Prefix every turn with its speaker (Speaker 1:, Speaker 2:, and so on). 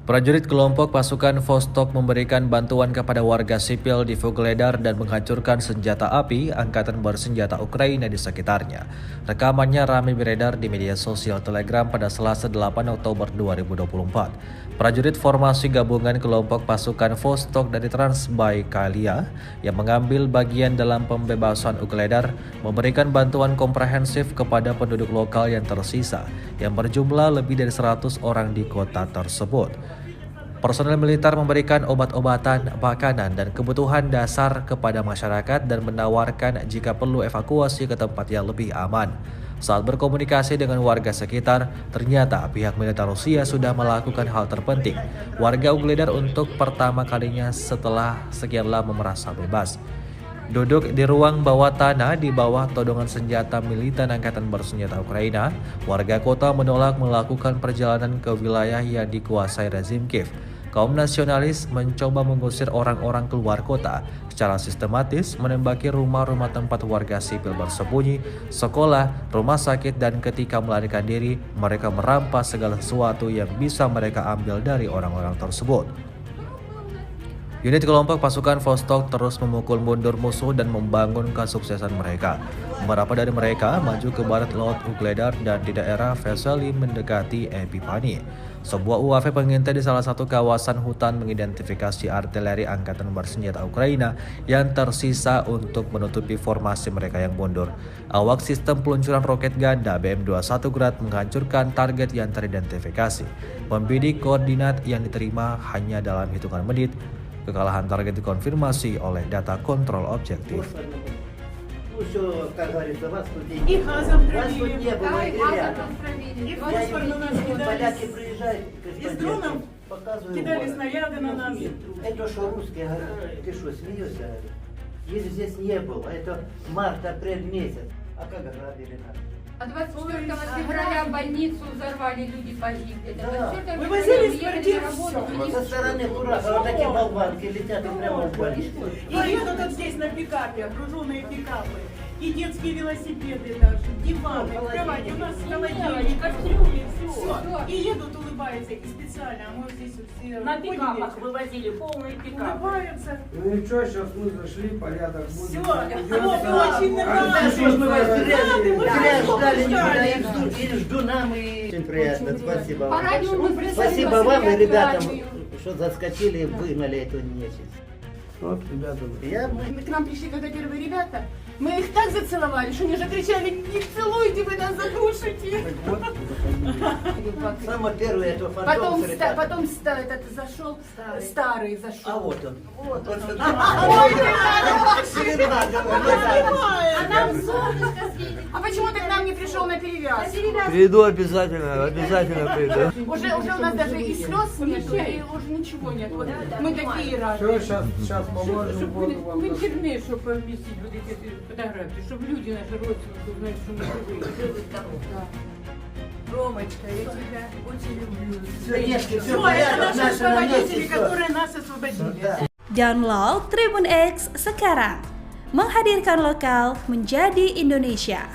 Speaker 1: Prajurit kelompok pasukan Vostok memberikan bantuan kepada warga sipil di Vuhledar dan menghancurkan senjata api angkatan bersenjata Ukraina di sekitarnya. Rekamannya ramai beredar di media sosial Telegram pada Selasa 8 Oktober 2024. Prajurit formasi gabungan kelompok pasukan Vostok dari Transbaikalia yang mengambil bagian dalam pembebasan Vuhledar memberikan bantuan komprehensif kepada penduduk lokal yang tersisa yang berjumlah lebih dari 100 orang di kota tersebut. Personel militer memberikan obat-obatan, makanan, dan kebutuhan dasar kepada masyarakat dan menawarkan jika perlu evakuasi ke tempat yang lebih aman. Saat berkomunikasi dengan warga sekitar, ternyata pihak militer Rusia sudah melakukan hal terpenting. Warga Vuhledar untuk pertama kalinya setelah sekian lama merasa bebas. Duduk di ruang bawah tanah di bawah todongan senjata militan angkatan bersenjata Ukraina, warga kota menolak melakukan perjalanan ke wilayah yang dikuasai rezim Kiev. Kaum nasionalis mencoba mengusir orang-orang keluar kota secara sistematis, menembaki rumah-rumah tempat warga sipil bersembunyi, sekolah, rumah sakit, dan ketika melarikan diri, mereka merampas segala sesuatu yang bisa mereka ambil dari orang-orang tersebut. Unit kelompok pasukan Vostok terus memukul mundur musuh dan membangun kesuksesan mereka. Beberapa dari mereka maju ke barat laut Vuhledar dan di daerah Vesely mendekati Epipani. Sebuah UAV pengintai di salah satu kawasan hutan mengidentifikasi artileri angkatan bersenjata Ukraina yang tersisa untuk menutupi formasi mereka yang mundur. Awak sistem peluncuran roket ganda BM-21 Grad menghancurkan target yang teridentifikasi. Membidik koordinat yang diterima hanya dalam hitungan menit. Kekalahan target dikonfirmasi oleh data kontrol objektif.
Speaker 2: И газом травили, и фосфор на нас кидали, из дронов кидали снаряды на нас.
Speaker 3: Это что русские, ты что, смеешься? Если здесь не было, это март-апрель месяц. А как грабили нас?
Speaker 4: А 24 февраля больницу взорвали, люди погибли.
Speaker 3: Да.
Speaker 4: Вывозили
Speaker 2: из квартир
Speaker 3: Со стороны Кураха вот такие болванки летят и прямо в больницу.
Speaker 2: И едут вот здесь на пикапе, окруженные пикапы. И детские велосипеды даже, диваны, кровати. У нас холодильник, кастрюли, все. И едут, улыбаются. И специально, а мы здесь вот все
Speaker 5: на пикапах вывозили полные пикапы.
Speaker 2: улыбаются.
Speaker 6: Ну ничего, сейчас мы зашли, порядок будет.
Speaker 2: Все, очень
Speaker 3: Зря ждали, никуда и жду нам. И очень приятно, спасибо вам. Спасибо вам и ребятам, что заскочили и выгнали эту нечисть.
Speaker 6: Вот, ребята.
Speaker 2: К нам пришли когда первые ребята, мы их так зацеловали, что они же кричали: не целуйте, вы нас задушите.
Speaker 3: Самое первое, это фантом.
Speaker 2: Потом этот зашел, старый зашел.
Speaker 3: А вот он. Вот он.
Speaker 2: А почему ты к нам не пришел на перевязку?
Speaker 6: Приду обязательно, обязательно приду.
Speaker 2: Уже у нас даже и слез нет, и уже ничего нет. Вот мы такие рады.
Speaker 6: Все, сейчас поможем.
Speaker 5: В интернет, чтобы поместить вот эти фотографии, чтобы люди, наши родственники, узнали, что мы живые.
Speaker 2: Ромочка, я тебя очень люблю.
Speaker 3: Все, девушки, все
Speaker 2: Все, это
Speaker 3: порядок,
Speaker 2: наши
Speaker 3: наши на месте.
Speaker 2: освободители, которые нас освободили.
Speaker 7: Download Tribun X sekarang, menghadirkan lokal menjadi Indonesia.